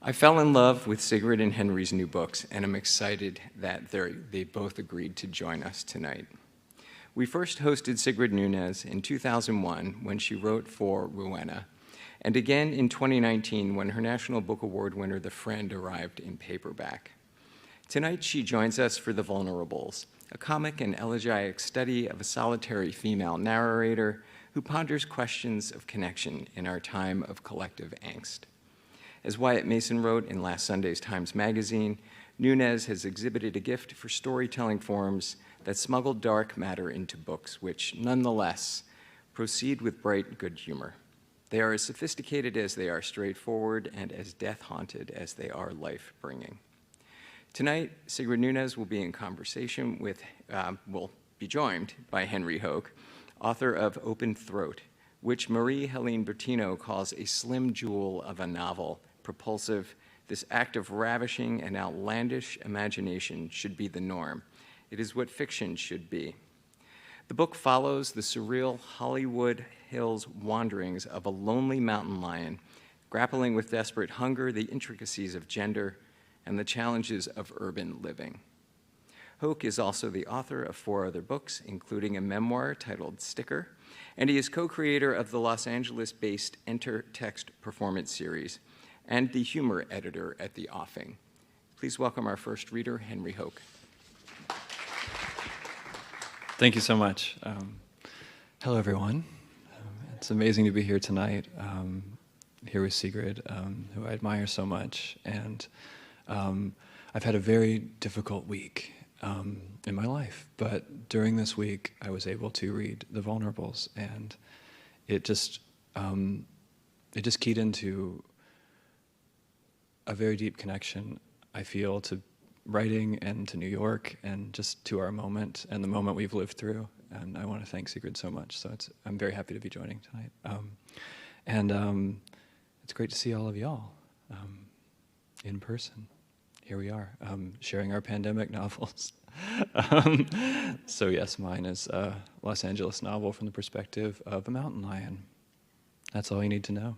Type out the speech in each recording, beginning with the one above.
I fell in love with Sigrid and Henry's new books, and I'm excited that they both agreed to join us tonight. We first hosted Sigrid Nunez in 2001 when she wrote for Rowena, and again in 2019 when her National Book Award winner, The Friend, arrived in paperback. Tonight she joins us for The Vulnerables, a comic and elegiac study of a solitary female narrator who ponders questions of connection in our time of collective angst. As Wyatt Mason wrote in last Sunday's Times Magazine, Nunez has exhibited a gift for storytelling forms that smuggle dark matter into books, which nonetheless proceed with bright good humor. They are as sophisticated as they are straightforward and as death-haunted as they are life-bringing. Tonight, Sigrid Nunez will be in conversation with, will be joined by Henry Hoke, author of Open Throat, which Marie-Helene Bertino calls a slim jewel of a novel, propulsive. This act of ravishing and outlandish imagination should be the norm. It is what fiction should be. The book follows the surreal Hollywood Hills wanderings of a lonely mountain lion, grappling with desperate hunger, the intricacies of gender, and the challenges of urban living. Hoke is also the author of 4 other books, including a memoir titled Sticker, and he is co-creator of the Los Angeles-based Enter Text performance series, and the humor editor at The Offing. Please welcome our first reader, Henry Hoke. Thank you so much. Hello, everyone. It's amazing to be here tonight, here with Sigrid, who I admire so much. And I've had a very difficult week in my life, but during this week, I was able to read The Vulnerables, and it just keyed into a very deep connection, I feel, to writing and to New York and just to our moment and the moment we've lived through. And I want to thank Sigrid so much. So I'm very happy to be joining tonight. It's great to see all of y'all in person. Here we are, sharing our pandemic novels. So yes, mine is a Los Angeles novel from the perspective of a mountain lion. That's all you need to know.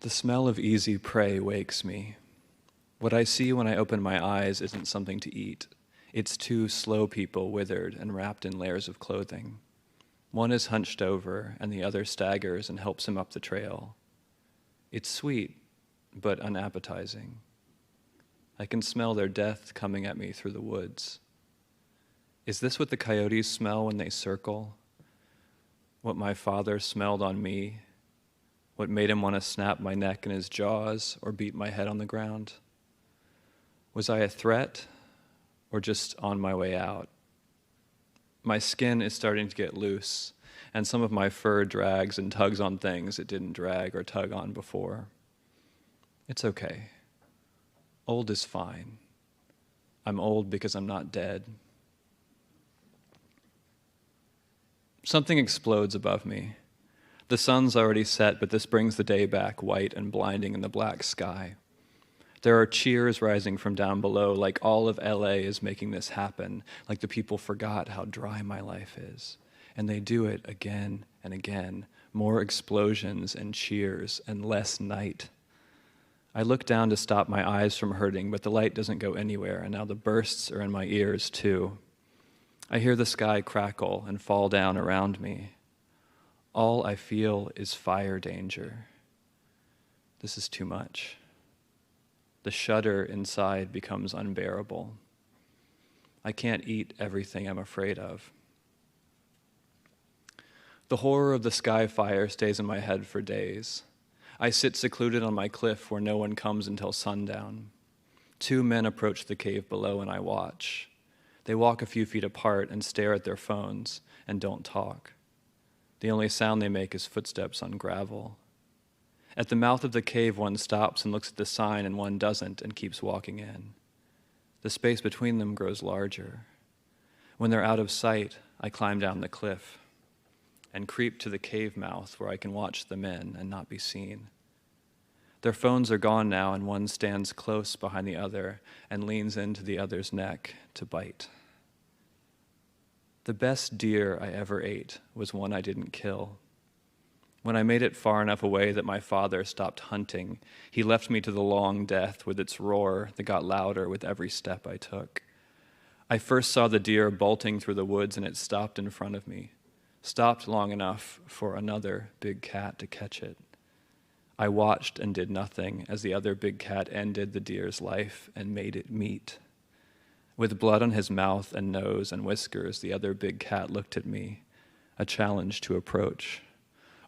The smell of easy prey wakes me. What I see when I open my eyes isn't something to eat. It's 2 slow people withered and wrapped in layers of clothing. One is hunched over, and the other staggers and helps him up the trail. It's sweet, but unappetizing. I can smell their death coming at me through the woods. Is this what the coyotes smell when they circle? What my father smelled on me? What made him want to snap my neck in his jaws or beat my head on the ground? Was I a threat or just on my way out? My skin is starting to get loose, and some of my fur drags and tugs on things it didn't drag or tug on before. It's okay. Old is fine. I'm old because I'm not dead. Something explodes above me. The sun's already set, but this brings the day back white and blinding in the black sky. There are cheers rising from down below, like all of LA is making this happen, like the people forgot how dry my life is. And they do it again and again, more explosions and cheers and less night. I look down to stop my eyes from hurting, but the light doesn't go anywhere, and now the bursts are in my ears too. I hear the sky crackle and fall down around me. All I feel is fire danger. This is too much. The shudder inside becomes unbearable. I can't eat everything I'm afraid of. The horror of the sky fire stays in my head for days. I sit secluded on my cliff where no one comes until sundown. 2 men approach the cave below and I watch. They walk a few feet apart and stare at their phones and don't talk. The only sound they make is footsteps on gravel. At the mouth of the cave, one stops and looks at the sign, and one doesn't and keeps walking in. The space between them grows larger. When they're out of sight, I climb down the cliff and creep to the cave mouth where I can watch them in and not be seen. Their phones are gone now, and one stands close behind the other and leans into the other's neck to bite. The best deer I ever ate was one I didn't kill. When I made it far enough away that my father stopped hunting, he left me to the long death with its roar that got louder with every step I took. I first saw the deer bolting through the woods, and it stopped in front of me, stopped long enough for another big cat to catch it. I watched and did nothing as the other big cat ended the deer's life and made it meat. With blood on his mouth and nose and whiskers, the other big cat looked at me, a challenge to approach,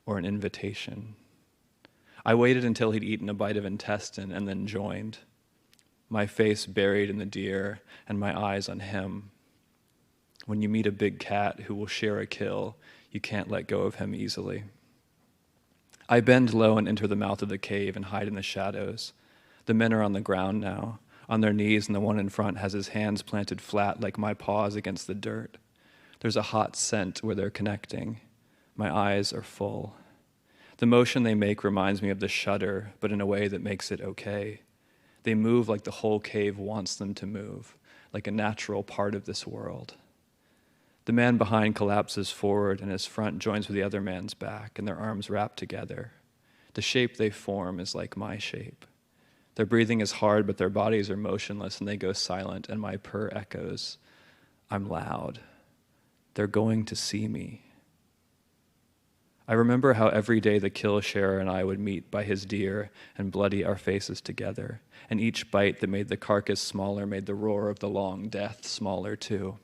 or an invitation. I waited until he'd eaten a bite of intestine and then joined, my face buried in the deer and my eyes on him. When you meet a big cat who will share a kill, you can't let go of him easily. I bend low and enter the mouth of the cave and hide in the shadows. The men are on the ground now, on their knees, and the one in front has his hands planted flat like my paws against the dirt. There's a hot scent where they're connecting. My eyes are full. The motion they make reminds me of the shudder, but in a way that makes it okay. They move like the whole cave wants them to move, like a natural part of this world. The man behind collapses forward, and his front joins with the other man's back, and their arms wrap together. The shape they form is like my shape. Their breathing is hard, but their bodies are motionless, and they go silent, and my purr echoes. I'm loud. They're going to see me. I remember how every day the kill sharer and I would meet by his deer and bloody our faces together, and each bite that made the carcass smaller made the roar of the long death smaller too.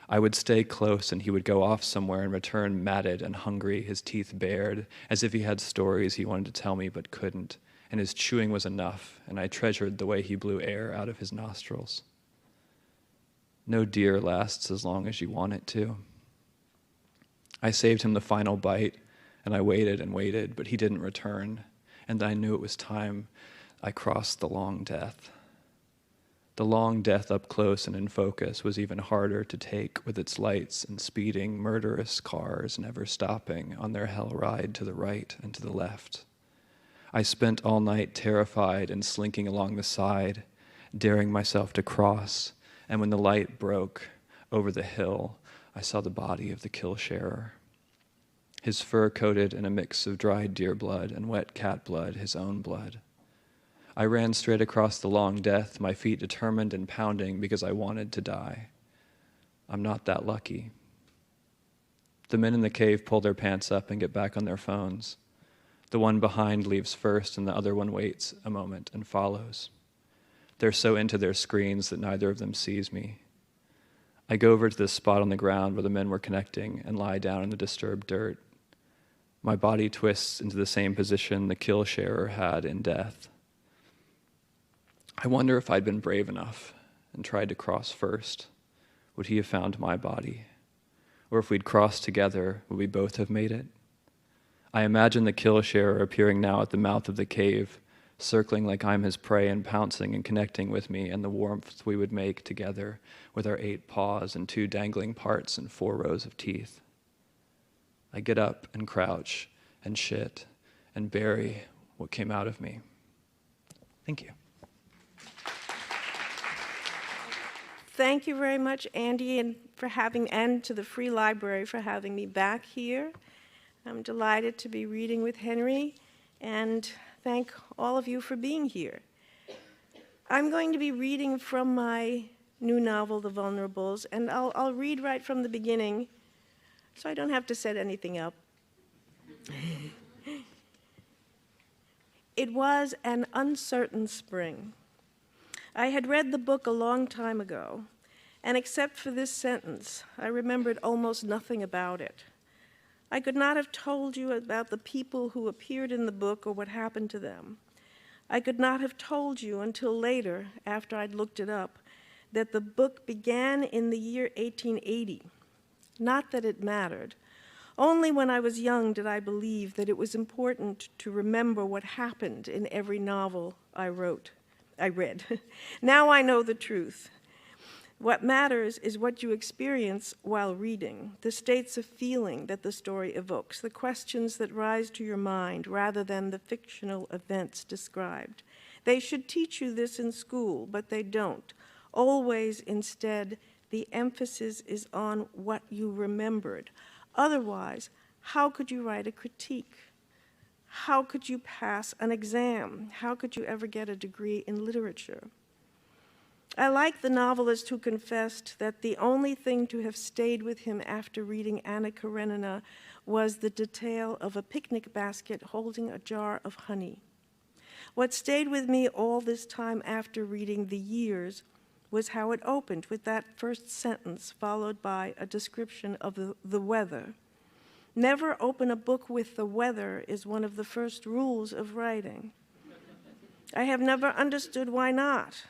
I would stay close, and he would go off somewhere and return matted and hungry, his teeth bared, as if he had stories he wanted to tell me but couldn't, and his chewing was enough, and I treasured the way he blew air out of his nostrils. No deer lasts as long as you want it to. I saved him the final bite, and I waited and waited, but he didn't return, and I knew it was time I crossed the long death. The long death up close and in focus was even harder to take with its lights and speeding, murderous cars never stopping on their hell ride to the right and to the left. I spent all night terrified and slinking along the side, daring myself to cross, and when the light broke over the hill, I saw the body of the kill sharer. His fur coated in a mix of dried deer blood and wet cat blood, his own blood. I ran straight across the long death, my feet determined and pounding because I wanted to die. I'm not that lucky. The men in the cave pull their pants up and get back on their phones. The one behind leaves first, and the other one waits a moment and follows. They're so into their screens that neither of them sees me. I go over to the spot on the ground where the men were connecting and lie down in the disturbed dirt. My body twists into the same position the kill sharer had in death. I wonder if I'd been brave enough and tried to cross first, would he have found my body? Or if we'd crossed together, would we both have made it? I imagine the kill sharer appearing now at the mouth of the cave, circling like I'm his prey and pouncing and connecting with me, and the warmth we would make together with our 8 paws and 2 dangling parts and 4 rows of teeth. I get up and crouch and shit and bury what came out of me. Thank you. Thank you very much, Andy, and to the Free Library for having me back here. I'm delighted to be reading with Henry, and thank all of you for being here. I'm going to be reading from my new novel, The Vulnerables, and I'll read right from the beginning, so I don't have to set anything up. It was an uncertain spring. I had read the book a long time ago, and except for this sentence, I remembered almost nothing about it. I could not have told you about the people who appeared in the book or what happened to them. I could not have told you until later, after I'd looked it up, that the book began in the year 1880. Not that it mattered. Only when I was young did I believe that it was important to remember what happened in every novel I read. Now I know the truth. What matters is what you experience while reading, the states of feeling that the story evokes, the questions that rise to your mind rather than the fictional events described. They should teach you this in school, but they don't. Always, instead, the emphasis is on what you remembered. Otherwise, How could you write a critique? How could you pass an exam? How could you ever get a degree in literature? I like the novelist who confessed that the only thing to have stayed with him after reading Anna Karenina was the detail of a picnic basket holding a jar of honey. What stayed with me all this time after reading The Years was how it opened with that first sentence followed by a description of the weather. Never open a book with the weather is one of the first rules of writing. I have never understood why not.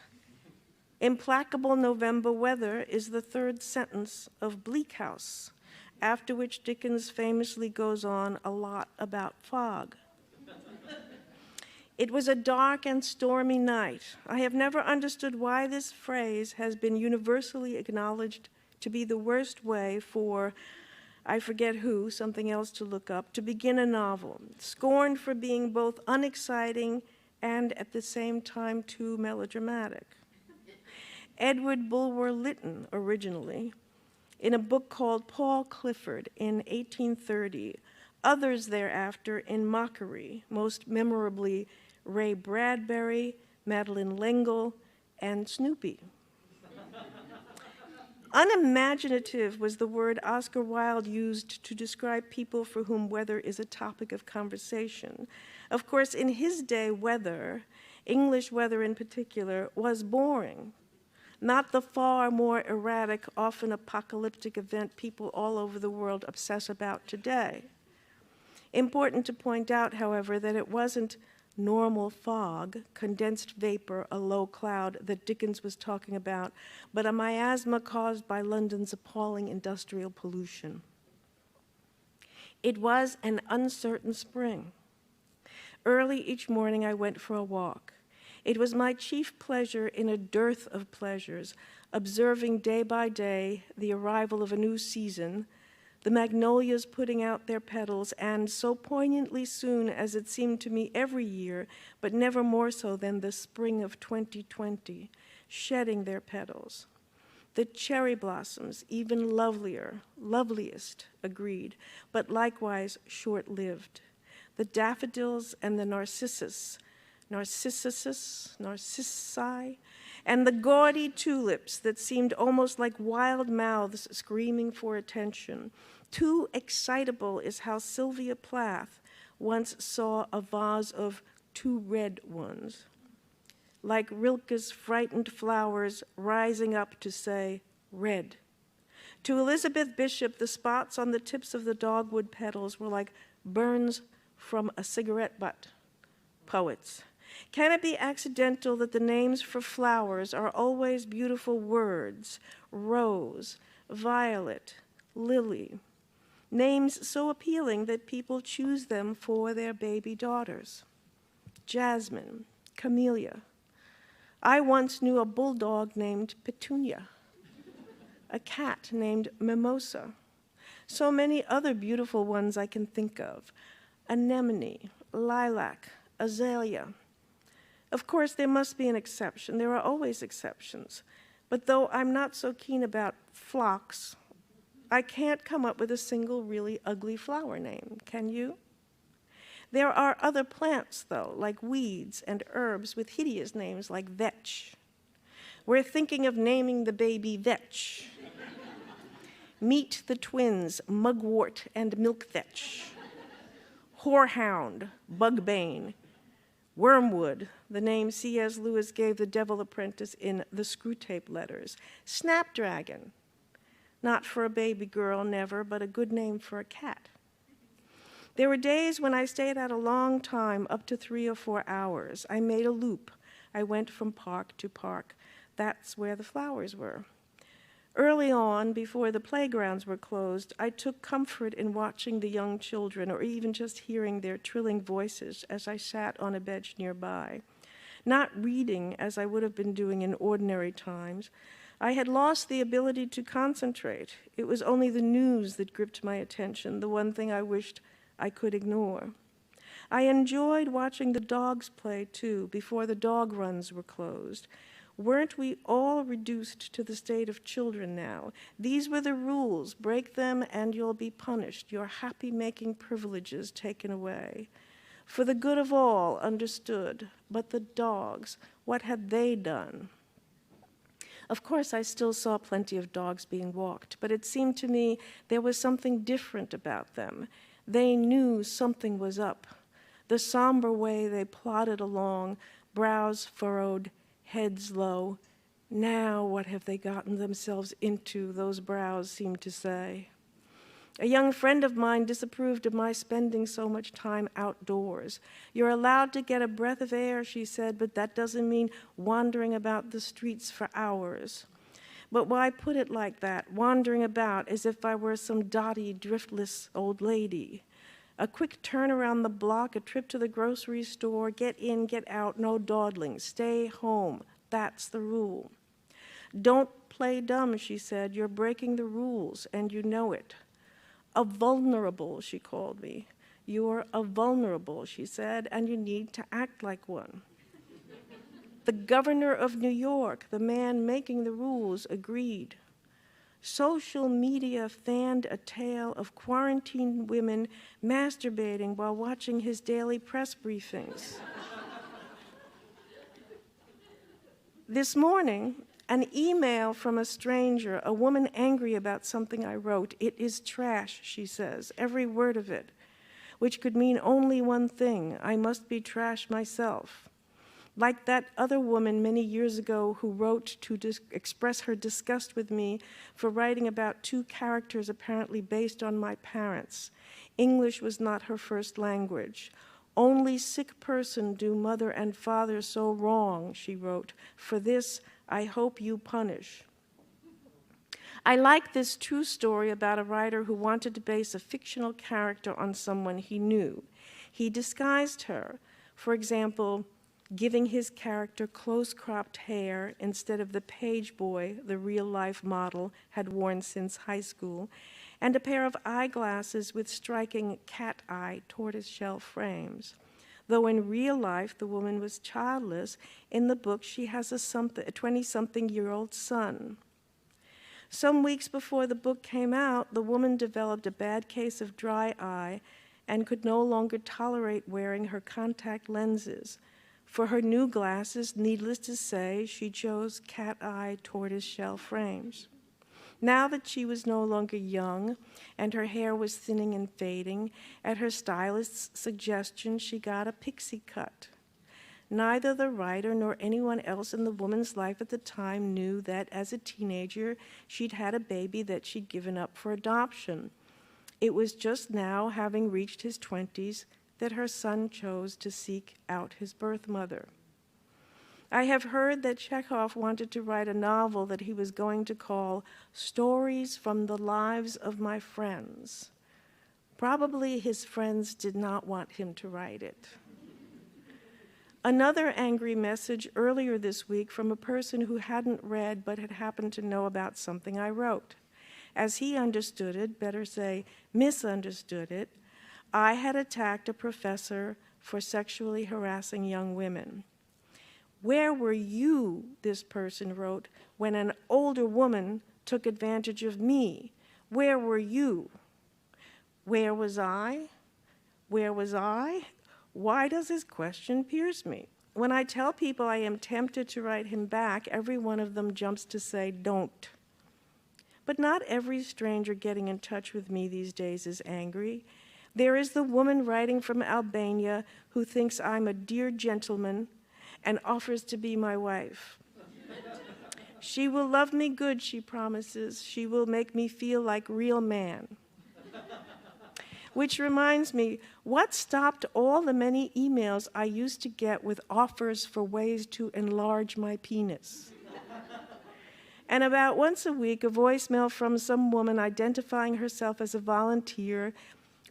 Implacable November weather is the third sentence of Bleak House, after which Dickens famously goes on a lot about fog. It was a dark and stormy night. I have never understood why this phrase has been universally acknowledged to be the worst way for, I forget who, something else to look up, to begin a novel, scorned for being both unexciting and at the same time too melodramatic. Edward Bulwer Lytton, originally, in a book called Paul Clifford in 1830, others thereafter in mockery, most memorably Ray Bradbury, Madeleine L'Engle, and Snoopy. Unimaginative was the word Oscar Wilde used to describe people for whom weather is a topic of conversation. Of course, in his day, weather, English weather in particular, was boring, not the far more erratic, often apocalyptic event people all over the world obsess about today. Important to point out, however, that it wasn't normal fog, condensed vapor, a low cloud that Dickens was talking about, but a miasma caused by London's appalling industrial pollution. It was an uncertain spring. Early each morning I went for a walk. It was my chief pleasure in a dearth of pleasures, observing day by day the arrival of a new season, the magnolias putting out their petals, and so poignantly soon as it seemed to me every year, but never more so than the spring of 2020, shedding their petals. The cherry blossoms, even lovelier, loveliest, agreed, but likewise short-lived. The daffodils and the narcissi, and the gaudy tulips that seemed almost like wild mouths screaming for attention. Too excitable is how Sylvia Plath once saw a vase of two red ones, like Rilke's frightened flowers rising up to say, red. To Elizabeth Bishop, the spots on the tips of the dogwood petals were like burns from a cigarette butt. Poets. Can it be accidental that the names for flowers are always beautiful words? Rose, violet, lily. Names so appealing that people choose them for their baby daughters. Jasmine, camellia. I once knew a bulldog named Petunia, a cat named Mimosa. So many other beautiful ones I can think of. Anemone, lilac, azalea. Of course, there must be an exception. There are always exceptions. But though I'm not so keen about phlox, I can't come up with a single really ugly flower name. Can you? There are other plants, though, like weeds and herbs with hideous names like vetch. We're thinking of naming the baby Vetch. Meet the twins, mugwort and milkvetch. Whorehound, bugbane. Wormwood, the name C.S. Lewis gave the Devil Apprentice in the Screwtape Letters. Snapdragon, not for a baby girl, never, but a good name for a cat. There were days when I stayed out a long time, up to 3 or 4 hours. I made a loop. I went from park to park. That's where the flowers were. Early on, before the playgrounds were closed, I took comfort in watching the young children or even just hearing their trilling voices as I sat on a bench nearby. Not reading as I would have been doing in ordinary times. I had lost the ability to concentrate. It was only the news that gripped my attention, the one thing I wished I could ignore. I enjoyed watching the dogs play, too, before the dog runs were closed. Weren't we all reduced to the state of children now? These were the rules. Break them and you'll be punished, your happy-making privileges taken away. For the good of all, understood. But the dogs, what had they done? Of course, I still saw plenty of dogs being walked, but it seemed to me there was something different about them. They knew something was up. The somber way they plodded along, brows furrowed, heads low. Now what have they gotten themselves into, those brows seemed to say. A young friend of mine disapproved of my spending so much time outdoors. You're allowed to get a breath of air, she said, but that doesn't mean wandering about the streets for hours. But why put it like that, wandering about as if I were some dotty, driftless old lady? A quick turn around the block, a trip to the grocery store, get in, get out, no dawdling, stay home. That's the rule. Don't play dumb, she said. You're breaking the rules, and you know it. A vulnerable, she called me. You're a vulnerable, she said, and you need to act like one. The governor of New York, the man making the rules, agreed. Social media fanned a tale of quarantined women masturbating while watching his daily press briefings. This morning, an email from a stranger, a woman angry about something I wrote. It is trash, she says, every word of it, which could mean only one thing: I must be trash myself. Like that other woman many years ago who wrote to express her disgust with me for writing about two characters apparently based on my parents. English was not her first language. Only sick person do mother and father so wrong, she wrote. For this, I hope you punish. I like this true story about a writer who wanted to base a fictional character on someone he knew. He disguised her. For example, giving his character close-cropped hair instead of the page boy the real-life model had worn since high school, and a pair of eyeglasses with striking cat-eye tortoiseshell frames. Though in real life the woman was childless, in the book she has a 20-something-year-old son. Some weeks before the book came out, the woman developed a bad case of dry eye and could no longer tolerate wearing her contact lenses. For her new glasses, needless to say, she chose cat-eye tortoiseshell frames. Now that she was no longer young and her hair was thinning and fading, at her stylist's suggestion, she got a pixie cut. Neither the writer nor anyone else in the woman's life at the time knew that as a teenager, she'd had a baby that she'd given up for adoption. It was just now, having reached his 20s, that her son chose to seek out his birth mother. I have heard that Chekhov wanted to write a novel that he was going to call Stories from the Lives of My Friends. Probably his friends did not want him to write it. Another angry message earlier this week from a person who hadn't read but had happened to know about something I wrote. As he understood it, better say misunderstood it, I had attacked a professor for sexually harassing young women. Where were you, this person wrote, when an older woman took advantage of me? Where were you? Where was I? Where was I? Why does this question pierce me? When I tell people I am tempted to write him back, every one of them jumps to say, don't. But not every stranger getting in touch with me these days is angry. There is the woman writing from Albania who thinks I'm a dear gentleman and offers to be my wife. She will love me good, she promises. She will make me feel like real man. Which reminds me, what stopped all the many emails I used to get with offers for ways to enlarge my penis? And about once a week, a voicemail from some woman identifying herself as a volunteer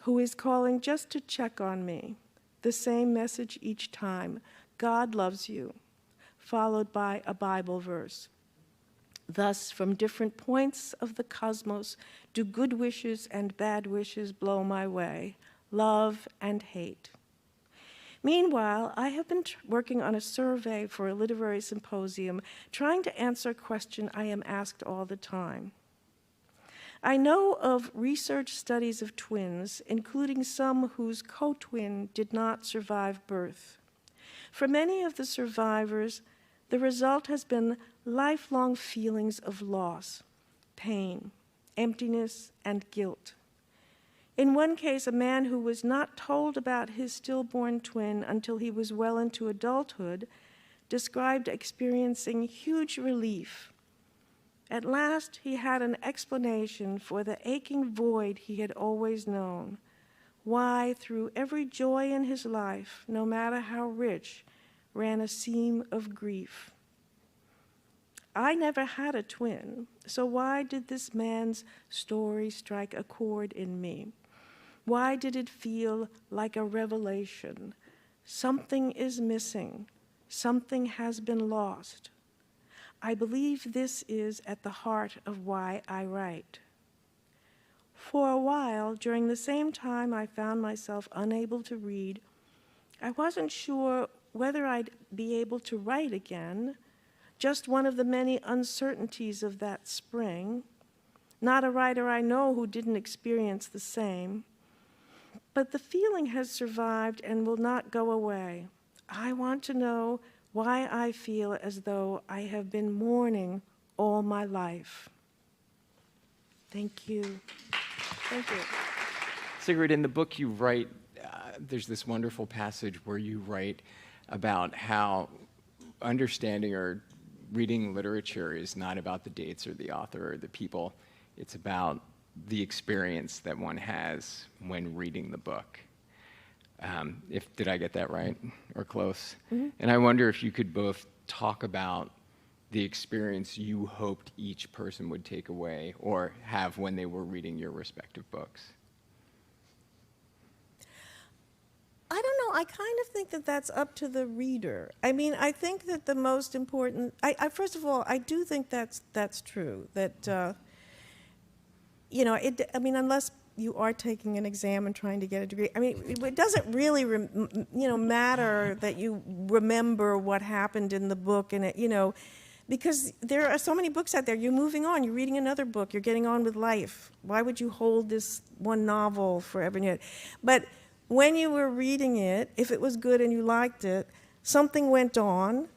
who is calling just to check on me. The same message each time: God loves you, followed by a Bible verse. Thus, from different points of the cosmos, do good wishes and bad wishes blow my way, love and hate. Meanwhile, I have been working on a survey for a literary symposium, trying to answer a question I am asked all the time. I know of research studies of twins, including some whose co-twin did not survive birth. For many of the survivors, the result has been lifelong feelings of loss, pain, emptiness, and guilt. In one case, a man who was not told about his stillborn twin until he was well into adulthood described experiencing huge relief. At last, he had an explanation for the aching void he had always known, why through every joy in his life, no matter how rich, ran a seam of grief. I never had a twin, so why did this man's story strike a chord in me? Why did it feel like a revelation? Something is missing. Something has been lost. I believe this is at the heart of why I write. For a while, during the same time I found myself unable to read, I wasn't sure whether I'd be able to write again, just one of the many uncertainties of that spring, not a writer I know who didn't experience the same. But the feeling has survived and will not go away. I want to know why I feel as though I have been mourning all my life. Thank you. Thank you. Sigrid, in the book you write, there's this wonderful passage where you write about how understanding or reading literature is not about the dates or the author or the people. It's about the experience that one has when reading the book. Did I get that right or close? Mm-hmm. And I wonder if you could both talk about the experience you hoped each person would take away or have when they were reading your respective books. I don't know. I kind of think that that's up to the reader. I mean, I think that the most important. First of all, I do think that's true. That unless you are taking an exam and trying to get a degree, I mean, it doesn't really, matter that you remember what happened in the book, and because there are so many books out there. You're moving on. You're reading another book. You're getting on with life. Why would you hold this one novel forever? But when you were reading it, if it was good and you liked it, something went on.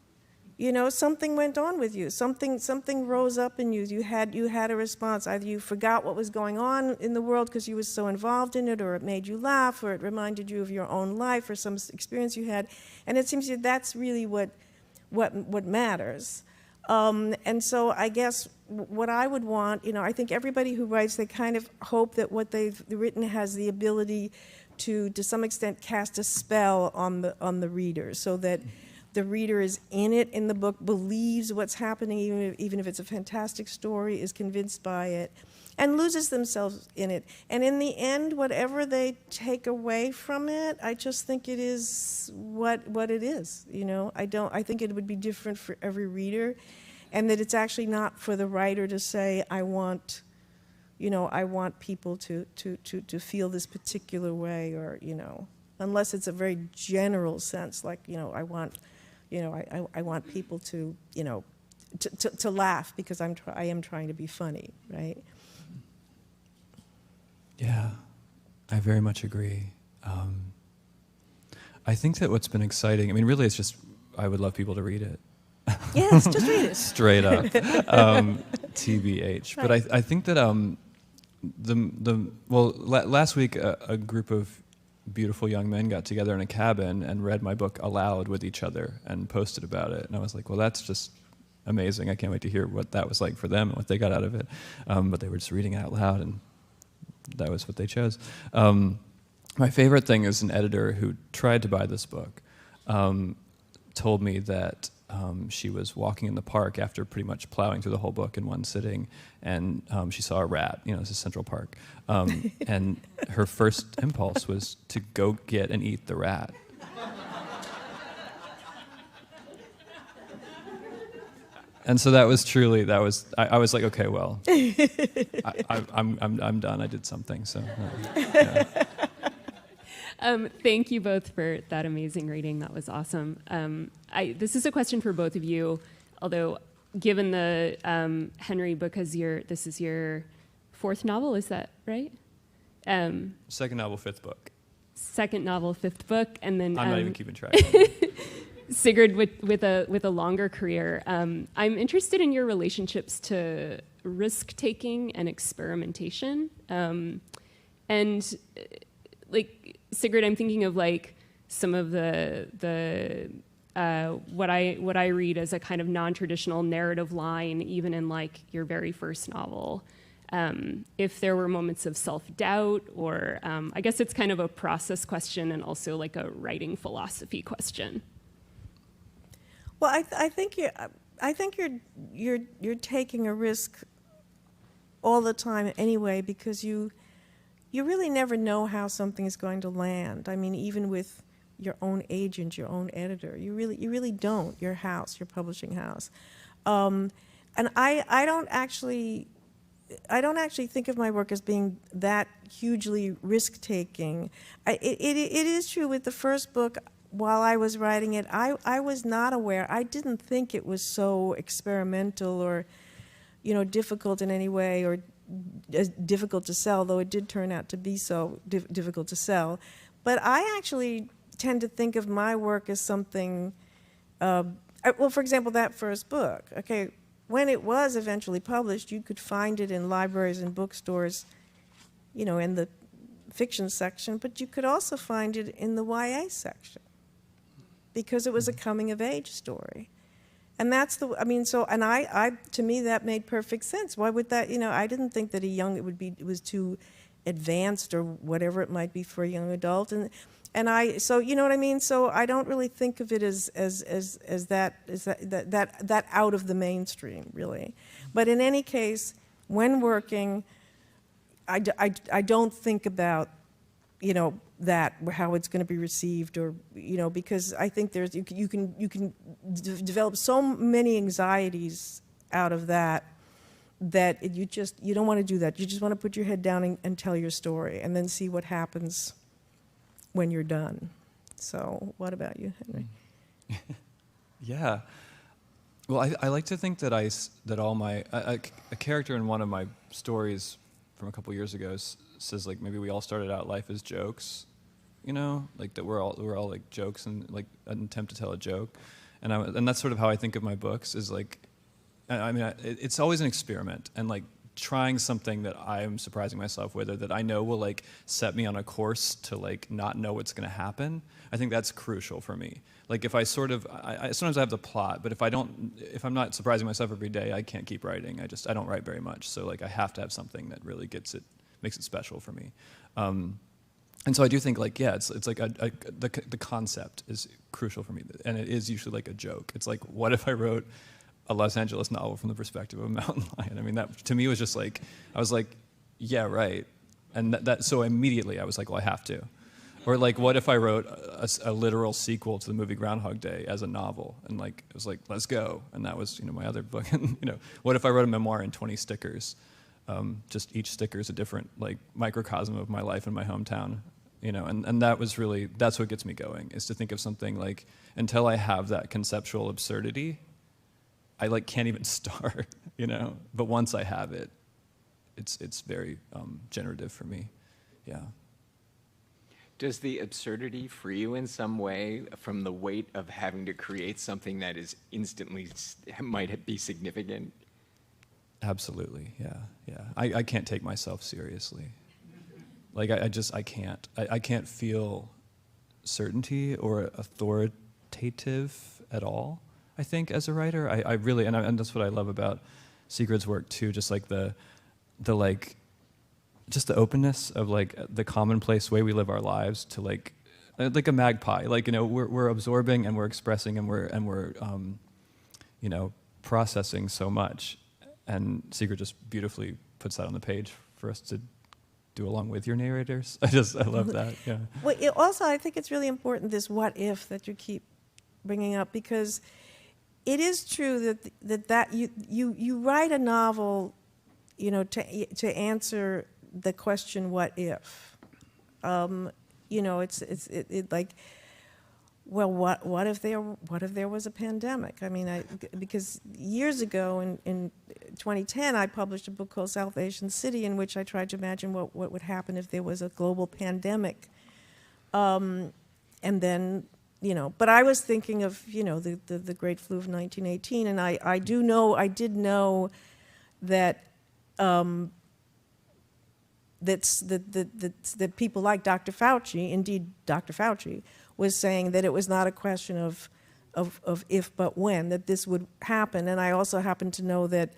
Something went on with you. Something rose up in you. You had a response. Either you forgot what was going on in the world because you were so involved in it, or it made you laugh, or it reminded you of your own life or some experience you had. And it seems to me that's really what matters. And so I guess what I would want, I think everybody who writes, they kind of hope that what they've written has the ability to some extent cast a spell on the reader, so that the reader is in it in the book, believes what's happening, even if it's a fantastic story, is convinced by it, and loses themselves in it. And in the end, whatever they take away from it, I just think it is what it is. I think it would be different for every reader, and that it's actually not for the writer to say, I want people to feel this particular way, or unless it's a very general sense, like I want people to to laugh because I am trying to be funny, right? Yeah, I very much agree. I think that what's been exciting, I mean, really, it's just I would love people to read it. Yes, just read it. Straight up, TBH. Right. But I think that last week a group of beautiful young men got together in a cabin and read my book aloud with each other and posted about it. And I was like, well, that's just amazing. I can't wait to hear what that was like for them and what they got out of it. But they were just reading it out loud, and that was what they chose. My favorite thing is an editor who tried to buy this book told me that she was walking in the park after pretty much plowing through the whole book in one sitting, and she saw a rat. It's a Central Park. And her first impulse was to go get and eat the rat. And so that was truly, I was like, okay, well, I'm done. I did something. So, yeah. Thank you both for that amazing reading. That was awesome. This is a question for both of you, although given the Henry book, this is your fourth novel, is that right? Second novel, fifth book. Second novel, fifth book, and then I'm not even keeping track. Sigrid with a longer career. I'm interested in your relationships to risk taking and experimentation. And like Sigrid, I'm thinking of like some of the what I read as a kind of non-traditional narrative line, even in like your very first novel. If there were moments of self-doubt, or I guess it's kind of a process question and also like a writing philosophy question. Well, I think you're taking a risk all the time anyway, because you really never know how something is going to land. I mean, even with your own agent, your own editor, you really don't. Your publishing house, and I don't actually think of my work as being that hugely risk-taking. It is true with the first book. While I was writing it, I was not aware. I didn't think it was so experimental or, difficult in any way, or difficult to sell, though it did turn out to be so difficult to sell. But I actually tend to think of my work as something, well, for example, that first book. Okay, when it was eventually published, you could find it in libraries and bookstores, in the fiction section, but you could also find it in the YA section, because it was a coming-of-age story. And that's to me, that made perfect sense. Why would that, I didn't think that it was too advanced or whatever it might be for a young adult. So you know what I mean? So I don't really think of it as that out of the mainstream, really. But in any case, when working, I don't think about, that, how it's going to be received, or because I think you can develop so many anxieties out of that you don't want to do that. You just want to put your head down and tell your story, and then see what happens when you're done. So what about you, Henry? Yeah. Well, I like to think that all my a character in one of my stories from a couple years ago says, like, maybe we all started out life as jokes, like that we're all like jokes, and like an attempt to tell a joke, and that's sort of how I think of my books, is like, it's always an experiment, and like trying something that I'm surprising myself with, or that I know will like set me on a course to like not know what's going to happen. I think that's crucial for me. Like if I sometimes I have the plot, but if I'm not surprising myself every day, I can't keep writing. I don't write very much. So like I have to have something that really makes it special for me. And so I do think, like, yeah, it's like the concept is crucial for me, and it is usually like a joke. It's like, what if I wrote a Los Angeles novel from the perspective of a mountain lion? I mean, that to me was just like, I was like, yeah, right. And so immediately I was like, well, I have to. Or like, what if I wrote a literal sequel to the movie Groundhog Day as a novel? And like, it was like, let's go. And that was, my other book. And what if I wrote a memoir in 20 stickers? Just each sticker is a different like microcosm of my life in my hometown, and that's what gets me going, is to think of something like, until I have that conceptual absurdity, I like can't even start, but once I have it, it's very generative for me. Yeah. Does the absurdity free you in some way from the weight of having to create something that is instantly might be significant? Absolutely, yeah. I can't take myself seriously. Like I can't. I can't feel certainty or authoritative at all, I think, as a writer. I really, and that's what I love about Sigrid's work too, just like the openness of like the commonplace way we live our lives to like a magpie. Like, we're absorbing and we're expressing and we're processing so much. And Sigrid just beautifully puts that on the page for us to do along with your narrators. I love that. Yeah. Well, also, I think it's really important, this what if that you keep bringing up, because it is true that you write a novel, to answer the question what if. it's like, well, what if there was a pandemic? I mean, because years ago in 2010, I published a book called South Asian City, in which I tried to imagine what would happen if there was a global pandemic. And then, but I was thinking of, the Great Flu of 1918, and I did know that that people like Dr. Fauci, indeed Dr. Fauci, was saying that it was not a question of if but when, that this would happen. And I also happen to know that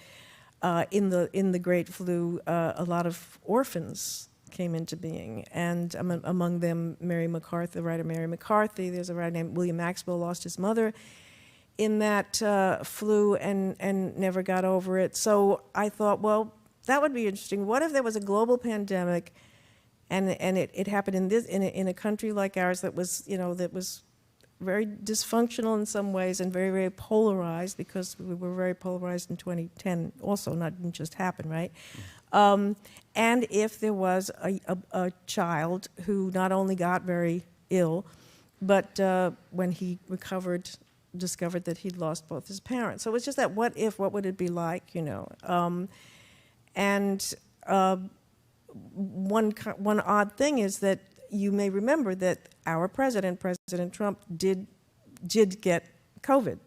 in the Great Flu, a lot of orphans came into being, and among them Mary McCarthy, the writer Mary McCarthy. There's a writer named William Maxwell, lost his mother in that flu and never got over it. So I thought, well, that would be interesting. What if there was a global pandemic, and it happened in a country like ours that was very dysfunctional in some ways and very, very polarized, because we were very polarized in 2010 also, didn't just happen, right? And if there was a child who not only got very ill, but when he recovered, discovered that he'd lost both his parents. So it's just that what if, what would it be like, And one odd thing is that you may remember that our President Trump, did get COVID,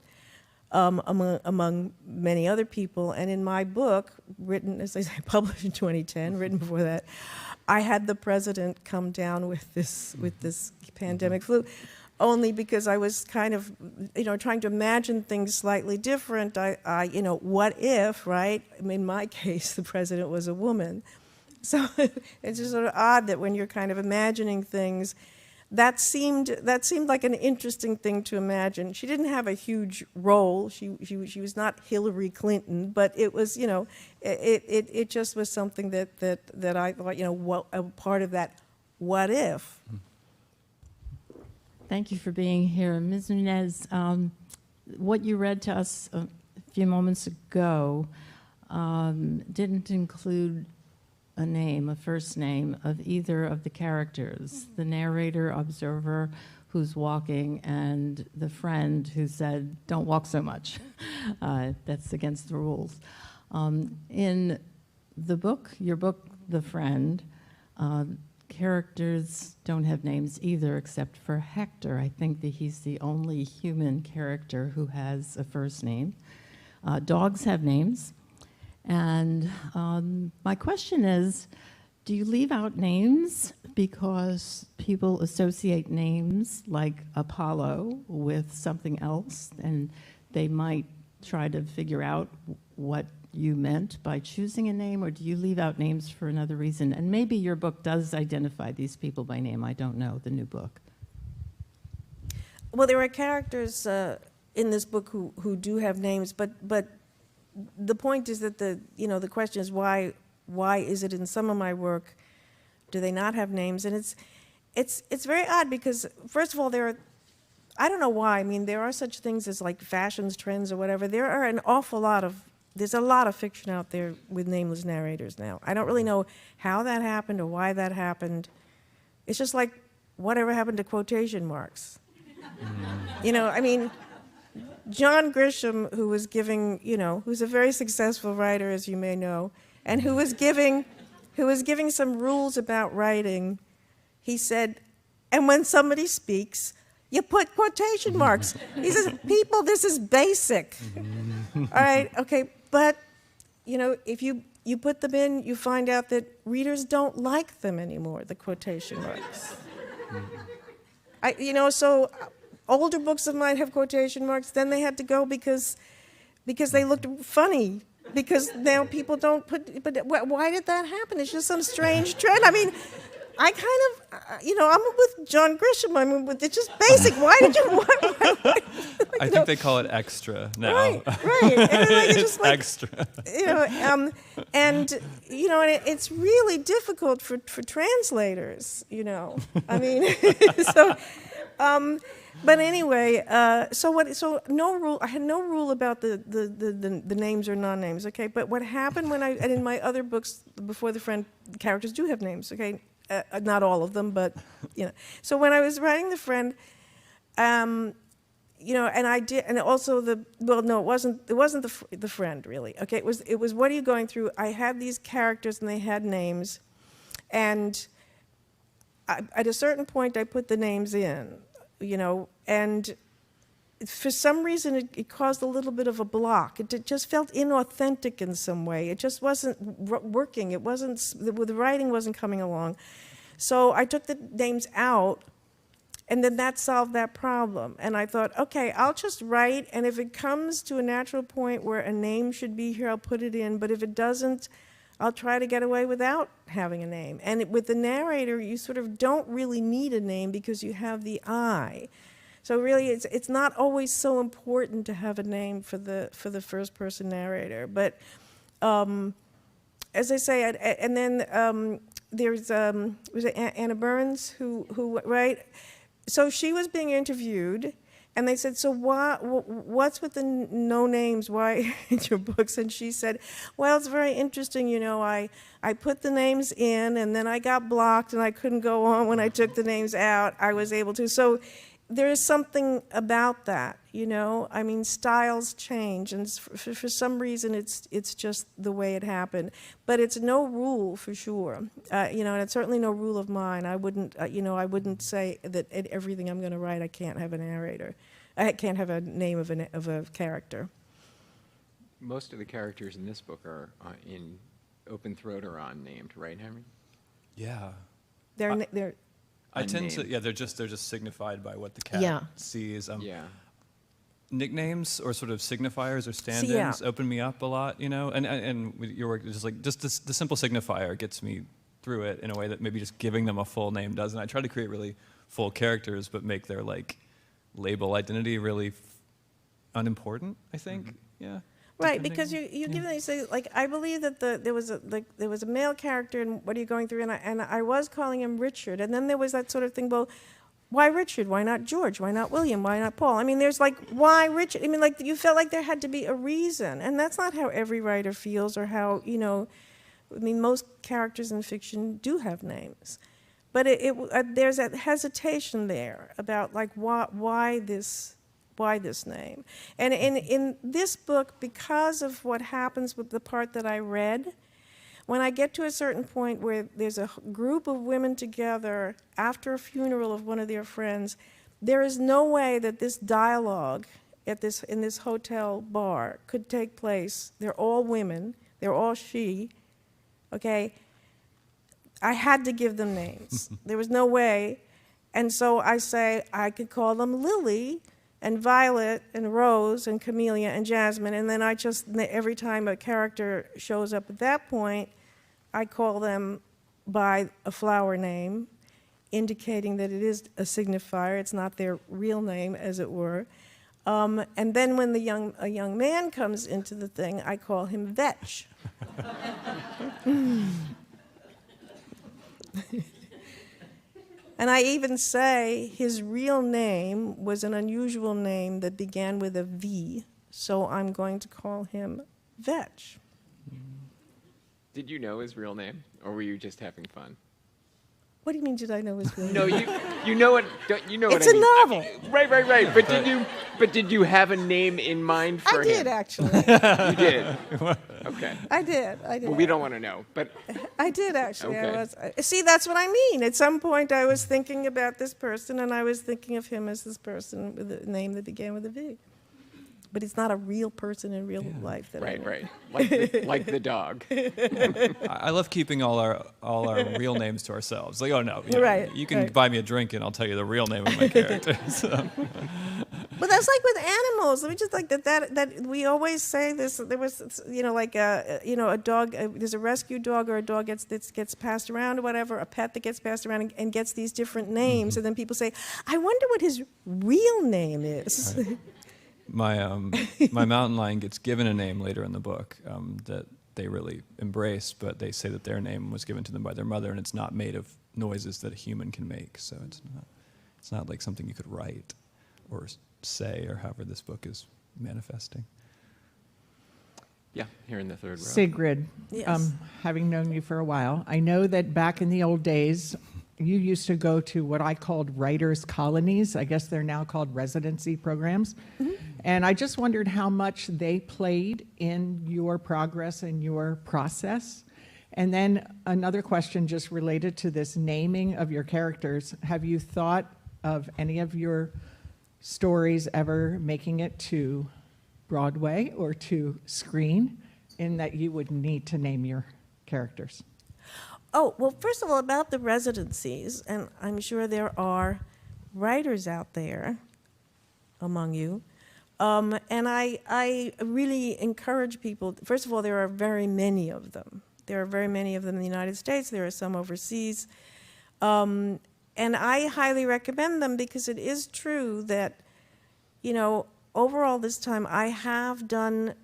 among many other people. And in my book, written, as I say, published in 2010, written before that, I had the president come down with this pandemic flu, only because I was kind of, trying to imagine things slightly different. What if, right? In my case, the president was a woman. So it's just sort of odd that when you're kind of imagining things, that seemed like an interesting thing to imagine. She didn't have a huge role. She was not Hillary Clinton, but it was, it just was something that I thought, a part of that what if. Thank you for being here. Ms. Nunez, what you read to us a few moments ago didn't include a first name of either of the characters, the narrator, observer, who's walking, and the friend who said, don't walk so much. That's against the rules. In the book, your book, The Friend, characters don't have names either, except for Hector. I think that he's the only human character who has a first name. Dogs have names. And my question is, do you leave out names because people associate names like Apollo with something else, and they might try to figure out what you meant by choosing a name, or do you leave out names for another reason? And maybe your book does identify these people by name. I don't know, the new book. Well, there are characters in this book who do have names, but the point is that the question is why is it in some of my work do they not have names? And it's very odd, because first of all, I don't know why. I mean, there are such things as like fashions, trends, or whatever. There's a lot of fiction out there with nameless narrators now. I don't really know how that happened or why that happened. It's just like whatever happened to quotation marks. I mean, John Grisham, who was giving, who's a very successful writer, as you may know, and who was giving some rules about writing, he said, and when somebody speaks, you put quotation marks. He says, people, this is basic. All right, okay, but, if you put them in, you find out that readers don't like them anymore, the quotation marks. So older books of mine have quotation marks, then they had to go because they looked funny, because now people don't put, but why did that happen? It's just some strange trend. I mean, I kind of, I'm with John Grisham. It's just basic. Why did you? Why, I think they call it extra now. Right. And it's just like, extra. And it's really difficult for translators. I mean, so. But anyway, so no rule. I had no rule about the names or non-names. Okay, but what happened and in my other books before The Friend, the characters do have names. Okay, not all of them, but, you know. So when I was writing The Friend, you know, and I did, and also no, it wasn't the Friend, really. Okay, it was What Are You Going Through? I had these characters and they had names, and at a certain point I put the names in, you know, and for some reason it caused a little bit of a block. It just felt inauthentic in some way. It just wasn't working. It wasn't, the writing wasn't coming along. So I took the names out, and then that solved that problem. And I thought, okay, I'll just write, and if it comes to a natural point where a name should be here, I'll put it in. But if it doesn't, I'll try to get away without having a name. And with the narrator, you sort of don't really need a name because you have the I. So really, it's not always so important to have a name for the first person narrator. But as I say, and then there's was it Anna Burns who right? So she was being interviewed, and they said, so what's with the no names? Why in your books? And she said, well, it's very interesting. You know, I put the names in, and then I got blocked, and I couldn't go on when I took the names out. I was able to. So there is something about that, you know. I mean, styles change, and for some reason, it's just the way it happened. But it's no rule for sure, you know, and it's certainly no rule of mine. I wouldn't, you know, I wouldn't say that in everything I'm going to write, I can't have a narrator. I can't have a name of a character. Most of the characters in this book are in Open Throat are unnamed, right, Henry? Yeah. They're I tend to, Unnamed. yeah, they're just signified by what the cat sees. Yeah. Nicknames or sort of signifiers or stand-ins open me up a lot, you know. And with your work, just the simple signifier gets me through it in a way that maybe just giving them a full name doesn't. I try to create really full characters, but make their like label identity really unimportant. I think, yeah. Right, because you give them, you say, like, I believe that there was a male character in What Are You Going Through, and I was calling him Richard, and then there was that sort of thing, well, why Richard? Why not George? Why not William? Why not Paul? I mean, there's like, why Richard? I mean, like, you felt like there had to be a reason, and that's not how every writer feels, or how, you know, I mean, most characters in fiction do have names. But there's that hesitation there about, like, why this name? And in this book, because of what happens with the part that I read, when I get to a certain point where there's a group of women together after a funeral of one of their friends, there is no way that this dialogue in this hotel bar could take place. They're all women. They're all she. Okay? I had to give them names. There was no way. And so I say I could call them Lily, and Violet, and Rose, and Camellia, and Jasmine, and then I just, every time a character shows up at that point, I call them by a flower name, indicating that it is a signifier, it's not their real name, as it were. And then when a young man comes into the thing, I call him Vetch. And I even say his real name was an unusual name that began with a V, so I'm going to call him Vetch. Did you know his real name, or were you just having fun? What do you mean, did I know his real name? No, you know it. You know It's what I a mean. novel. Right. But did you have a name in mind for him? I did, actually. You did. Okay. I did. Well, we don't want to know, but I did, actually. Okay. See, that's what I mean. At some point, I was thinking about this person, and I was thinking of him as this person with a name that began with a V. But it's not a real person in real life. That I know. right, like the dog. I love keeping all our real names to ourselves. Like, oh no, you can right. buy me a drink and I'll tell you the real name of my character. So. But that's like with animals. Let me just like that we always say this. There was, you know, like a dog. There's a rescue dog or a dog that gets passed around or whatever. A pet that gets passed around and gets these different names, and then people say, "I wonder what his real name is." Right. My mountain lion gets given a name later in the book that they really embrace, but they say that their name was given to them by their mother, and it's not made of noises that a human can make. So it's not like something you could write or say, or however this book is manifesting. Yeah, here in the third row. Sigrid, Yes. having known you for a while, I know that back in the old days, you used to go to what I called writers' colonies. I guess they're now called residency programs. And I just wondered how much they played in your progress and your process. And then another question just related to this naming of your characters. Have you thought of any of your stories ever making it to Broadway or to screen, in that you would need to name your characters? Oh, well, first of all, about the residencies, and I'm sure there are writers out there among you, and I really encourage people. First of all, there are very many of them. There are very many of them in the United States. There are some overseas. And I highly recommend them because it is true that, you know, overall this time I have done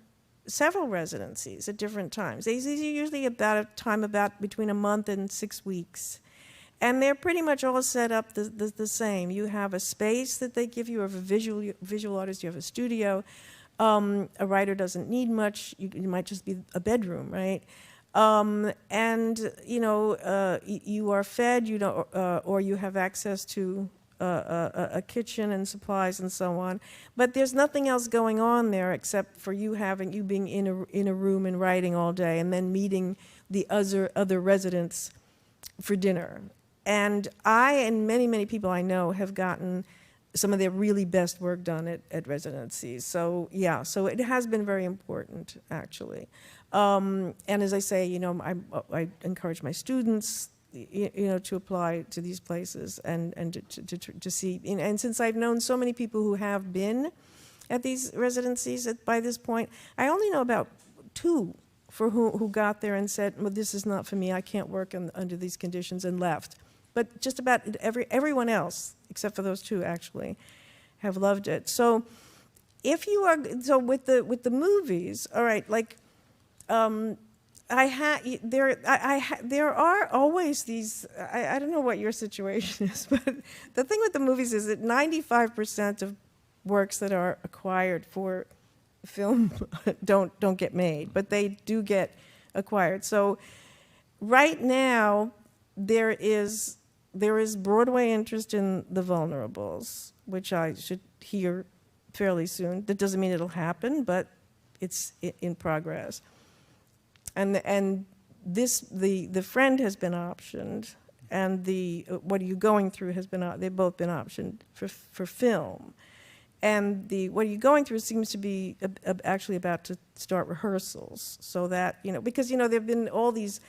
several residencies at different times. These are usually about between a month and 6 weeks. And they're pretty much all set up the same. You have a space that they give you, of a visual artist, you have a studio. A writer doesn't need much. It might just be a bedroom, right? And you know, you are fed, you know, or you have access to a kitchen and supplies and so on. But there's nothing else going on there except for you being in a room and writing all day, and then meeting the other residents for dinner. And I and many people I know have gotten some of their really best work done at residencies. So yeah, so it has been very important, actually. And as I say, you know, I encourage my students, you know, to apply to these places and to see. And since I've known so many people who have been at these residencies by this point, I only know about 2 for who got there and said, well, this is not for me, I can't work under these conditions, and left. But just about everyone else, except for those 2 actually, have loved it. So if you are, so with the movies, all right, like, there are always these, I don't know what your situation is, but the thing with the movies is that 95% of works that are acquired for film don't get made, but they do get acquired. So right now, there is Broadway interest in The Vulnerables, which I should hear fairly soon. That doesn't mean it'll happen, but it's in progress. And this the Friend has been optioned, and the What Are You Going Through has been, they've both been optioned for film. And the What Are You Going Through seems to be actually about to start rehearsals, so that, you know, because, you know, there have been all these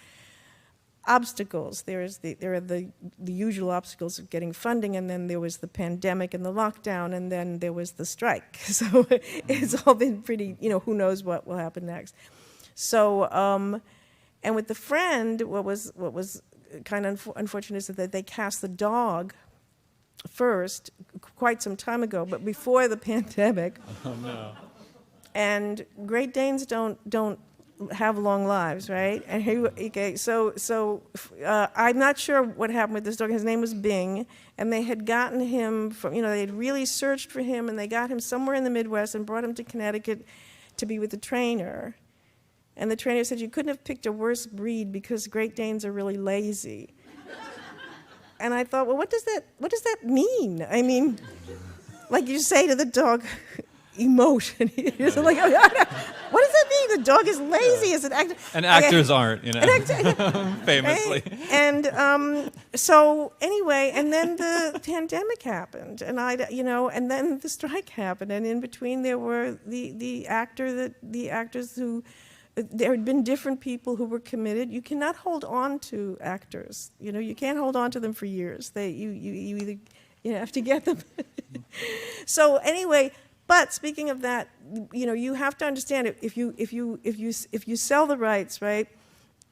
obstacles. There are the usual obstacles of getting funding, and then there was the pandemic and the lockdown, and then there was the strike. So it's all been pretty, you know, who knows what will happen next. So, and with The Friend, what was kind of unfortunate is that they cast the dog first quite some time ago, but before the pandemic. Oh no! And Great Danes don't have long lives, right? And I'm not sure what happened with this dog. His name was Bing, and they had gotten him from, you know, they had really searched for him, and they got him somewhere in the Midwest and brought him to Connecticut to be with the trainer. And the trainer said, you couldn't have picked a worse breed because Great Danes are really lazy. And I thought, well, what does that mean? I mean, like you say to the dog, emotion. You're like, what does that mean? The dog is lazy as an actor. And actors aren't, you know, famously. Right? And so anyway, and then the pandemic happened, and and then the strike happened, and in between there were the actors who. There had been different people who were committed. You cannot hold on to actors. You know, you can't hold on to them for years. You either have to get them. So anyway, but speaking of that, you know, you have to understand if you sell the rights, right?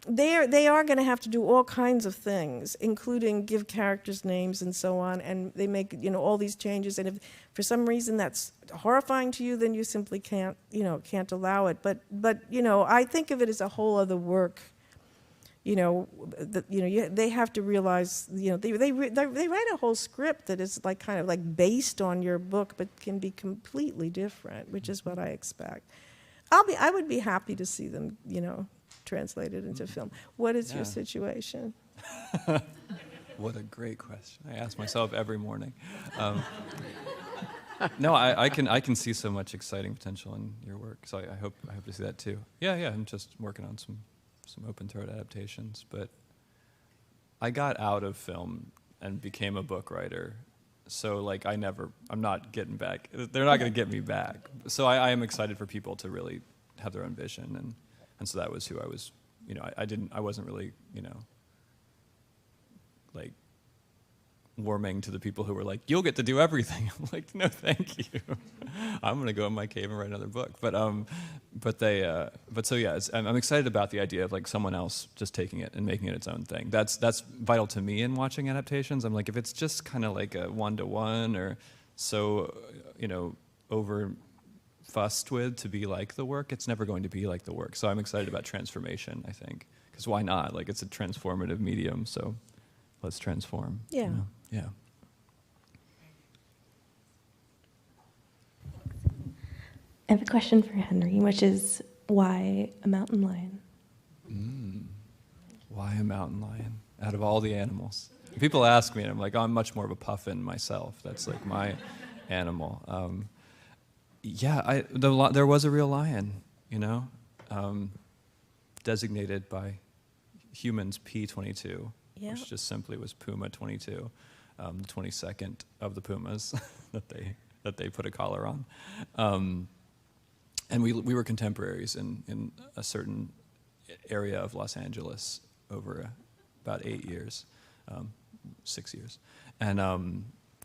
They are going to have to do all kinds of things, including give characters names and so on, and they make, you know, all these changes. And if for some reason that's horrifying to you, then you simply can't allow it. But you know, I think of it as a whole other work. You know, they have to realize, you know, they write a whole script that is like kind of like based on your book, but can be completely different, which is what I expect. I would be happy to see them, translated into film. What is your situation? What a great question. I ask myself every morning. No, I can see so much exciting potential in your work. So I hope to see that too. Yeah. I'm just working on some open throat adaptations, but I got out of film and became a book writer. So like I'm not getting back. They're not going to get me back. So I am excited for people to really have their own vision, and so that was who I was. I wasn't really like warming to the people who were like, you'll get to do everything. I'm like, no, thank you. I'm going to go in my cave and write another book. But so yeah, I'm excited about the idea of like someone else just taking it and making it its own thing. That's vital to me in watching adaptations. I'm like, if it's just kind of like a one-to-one or so, over fussed with to be like the work, it's never going to be like the work. So I'm excited about transformation, I think, because why not? Like, it's a transformative medium, so let's transform. Yeah. Yeah. I have a question for Henry, which is, why a mountain lion? Why a mountain lion? Out of all the animals. People ask me, and I'm like, I'm much more of a puffin myself. That's like my animal. There was a real lion, designated by humans P22, Yeah. which just simply was Puma 22, the 22nd of the Pumas that they put a collar on. And we were contemporaries in a certain area of Los Angeles over about 8 years, 6 years,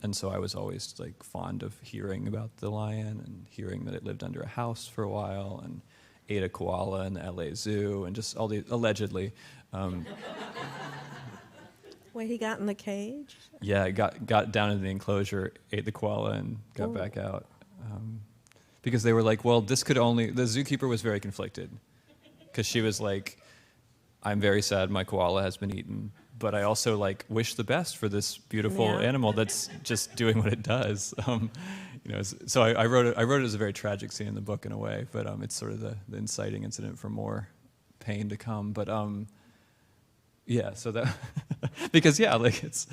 and so I was always like fond of hearing about the lion and hearing that it lived under a house for a while and ate a koala in the LA Zoo and just all the allegedly. Wait, he got in the cage? Yeah, got down in the enclosure, ate the koala, and got back out. Because they were like, well, the zookeeper was very conflicted. Because she was like, I'm very sad my koala has been eaten, but I also like wish the best for this beautiful animal that's just doing what it does. So I wrote it as a very tragic scene in the book in a way, but it's sort of the inciting incident for more pain to come. But yeah, so that because like it's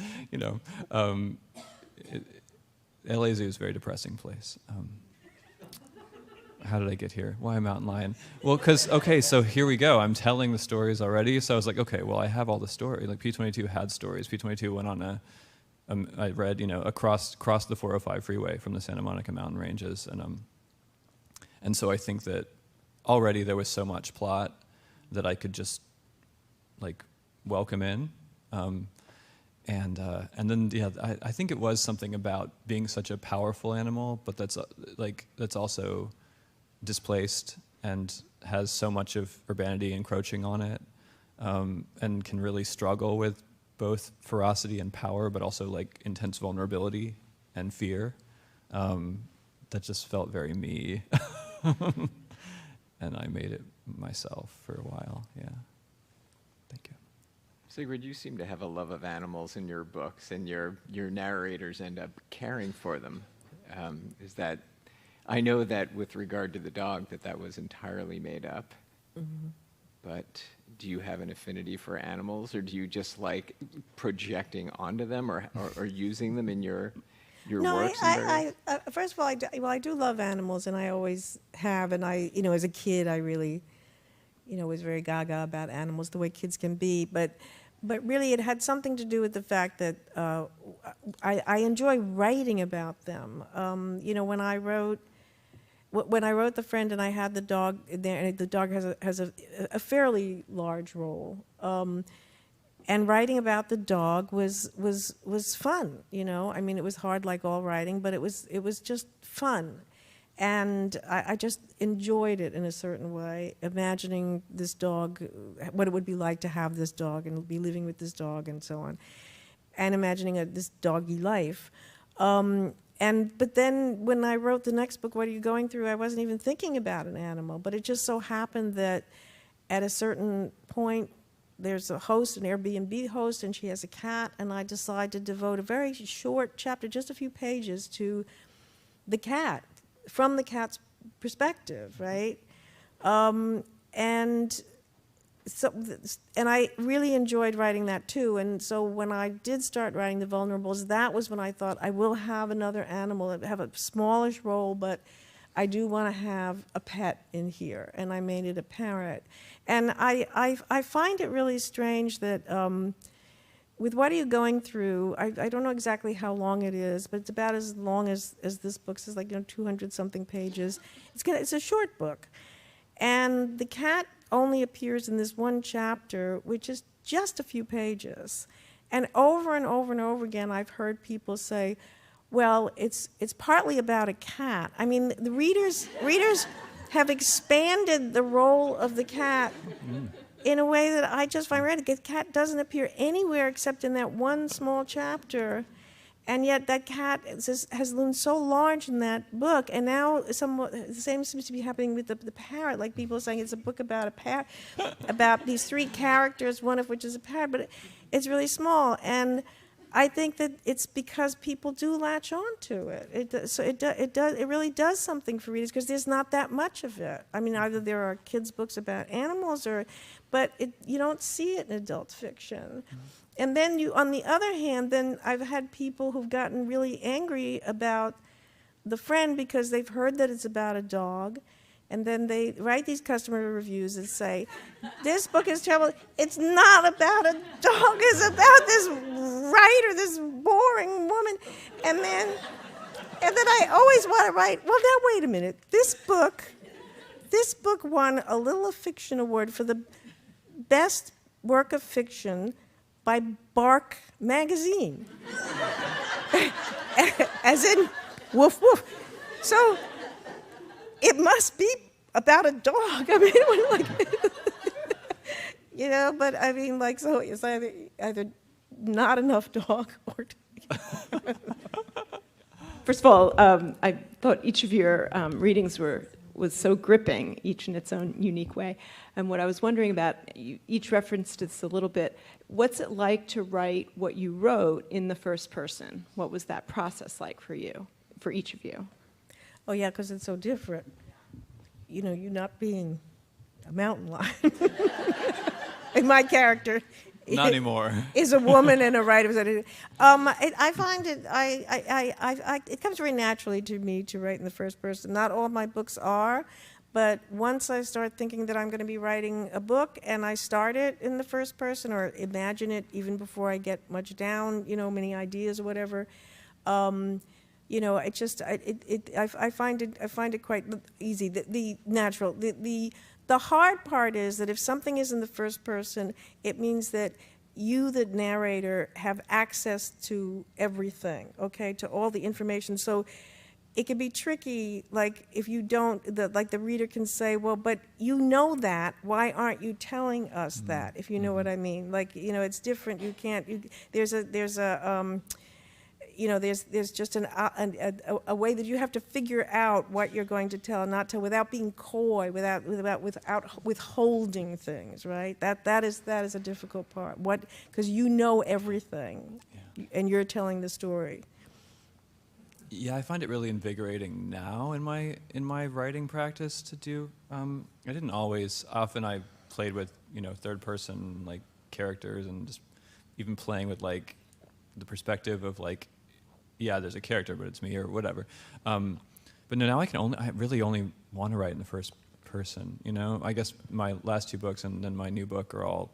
LA Zoo is a very depressing place. How did I get here? Why a mountain lion? Well, so here we go. I'm telling the stories already. So I was like, okay, well, I have all the stories. Like P22 had stories. P22 went on I read, across the 405 freeway from the Santa Monica mountain ranges. And so I think that already there was so much plot that I could just like welcome in. And then, I think it was something about being such a powerful animal, but that's also displaced and has so much of urbanity encroaching on it, and can really struggle with both ferocity and power, but also like intense vulnerability and fear. That just felt very me. And I made it myself for a while, yeah. Thank you. Sigrid, you seem to have a love of animals in your books, and your narrators end up caring for them. I know that with regard to the dog, that was entirely made up. Mm-hmm. But do you have an affinity for animals, or do you just like projecting onto them, or using them in your works? First of all, I do love animals, and I always have. And as a kid, I really, was very gaga about animals, the way kids can be. But really, it had something to do with the fact that I enjoy writing about them. When I wrote The Friend and I had the dog there, and the dog has a fairly large role, and writing about the dog was fun. It was hard like all writing, but it was just fun, and I just enjoyed it in a certain way, imagining this dog, what it would be like to have this dog and be living with this dog and so on, and imagining this doggy life. But then when I wrote the next book, What Are You Going Through?, I wasn't even thinking about an animal, but it just so happened that at a certain point, there's a host, an Airbnb host, and she has a cat, and I decided to devote a very short chapter, just a few pages, to the cat, from the cat's perspective, right? And so, and I really enjoyed writing that too. And so when I did start writing The Vulnerables, that was when I thought I will have another animal, have a smallish role, but I do want to have a pet in here. And I made it a parrot. And I find it really strange that with What Are You Going Through, I don't know exactly how long it is, but it's about as long as this book. It's like 200-something pages. It's a short book. And the cat only appears in this one chapter, which is just a few pages. And over and over again, I've heard people say, well, it's partly about a cat. I mean, the readers have expanded the role of the cat in a way that I just find radical. The cat doesn't appear anywhere except in that one small chapter. And yet that cat has loomed so large in that book, and now the same seems to be happening with the parrot. Like people are saying it's a book about a parrot, about these three characters, one of which is a parrot, but it's really small. And I think that it's because people do latch on to it. It really does something for readers because there's not that much of it. I mean, either there are kids' books about animals, but you don't see it in adult fiction. And then on the other hand, then I've had people who've gotten really angry about The Friend because they've heard that it's about a dog, and then they write these customer reviews and say, this book is terrible. It's not about a dog. It's about this writer, this boring woman. And then I always want to write, well, now wait a minute. This book won a Little of Fiction Award for the best work of fiction by Bark magazine. As in, woof, woof. So it must be about a dog. I mean, but I mean, so it's either not enough dog or... First of all, I thought each of your readings was so gripping, each in its own unique way. And what I was wondering about, you each referenced this a little bit, what's it like to write what you wrote in the first person? What was that process like for you, for each of you? Oh yeah, because it's so different. You're not being a mountain lion. And my character Not anymore. Is a woman and a writer. I find it. It comes very naturally to me to write in the first person. Not all of my books are, but once I start thinking that I'm going to be writing a book, and I start it in the first person, or imagine it even before I get much down, many ideas or whatever. I find it quite easy. The natural. The hard part is that if something is in the first person, it means that you, the narrator, have access to everything, okay, to all the information. So it can be tricky, like if you don't, the reader can say, well, but you know that, why aren't you telling us that, if you know what I mean? It's different, you can't, there's just a way that you have to figure out what you're going to tell and not tell without being coy, without withholding things, right? That is a difficult part. Because you know everything, and you're telling the story. Yeah, I find it really invigorating now in my writing practice to do. I didn't always. Often I played with third person characters and just even playing with the perspective of there's a character, but it's me or whatever. But now I really only want to write in the first person. I guess my last two books and then my new book are all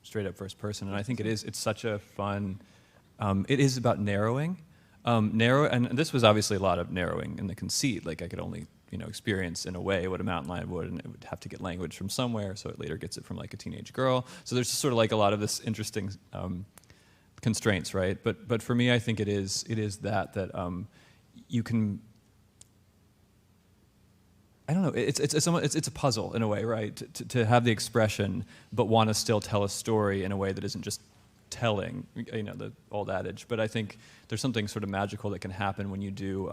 straight up first person, and I think it's such a fun. It is about narrowing, and this was obviously a lot of narrowing in the conceit. I could only experience in a way what a mountain lion would, and it would have to get language from somewhere, so it later gets it from a teenage girl. So there's just sort of a lot of this interesting. Constraints, right? But for me, I think it is that you can. I don't know. It's a puzzle in a way, right? To have the expression, but want to still tell a story in a way that isn't just telling. The old adage. But I think there's something sort of magical that can happen when you do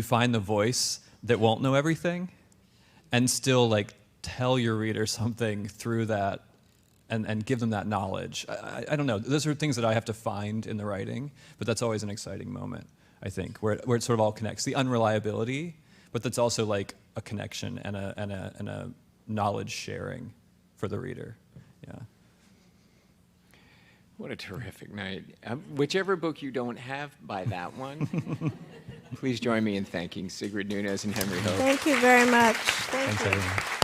find the voice that won't know everything, and still tell your reader something through that. And give them that knowledge. I don't know. Those are things that I have to find in the writing, but that's always an exciting moment, I think, where it sort of all connects. The unreliability, but that's also a connection and a knowledge sharing for the reader. Yeah. What a terrific night. Whichever book you don't have, buy that one. Please join me in thanking Sigrid Nunez and Henry Hoke. Thank you very much. Thank Thanks, you. everyone.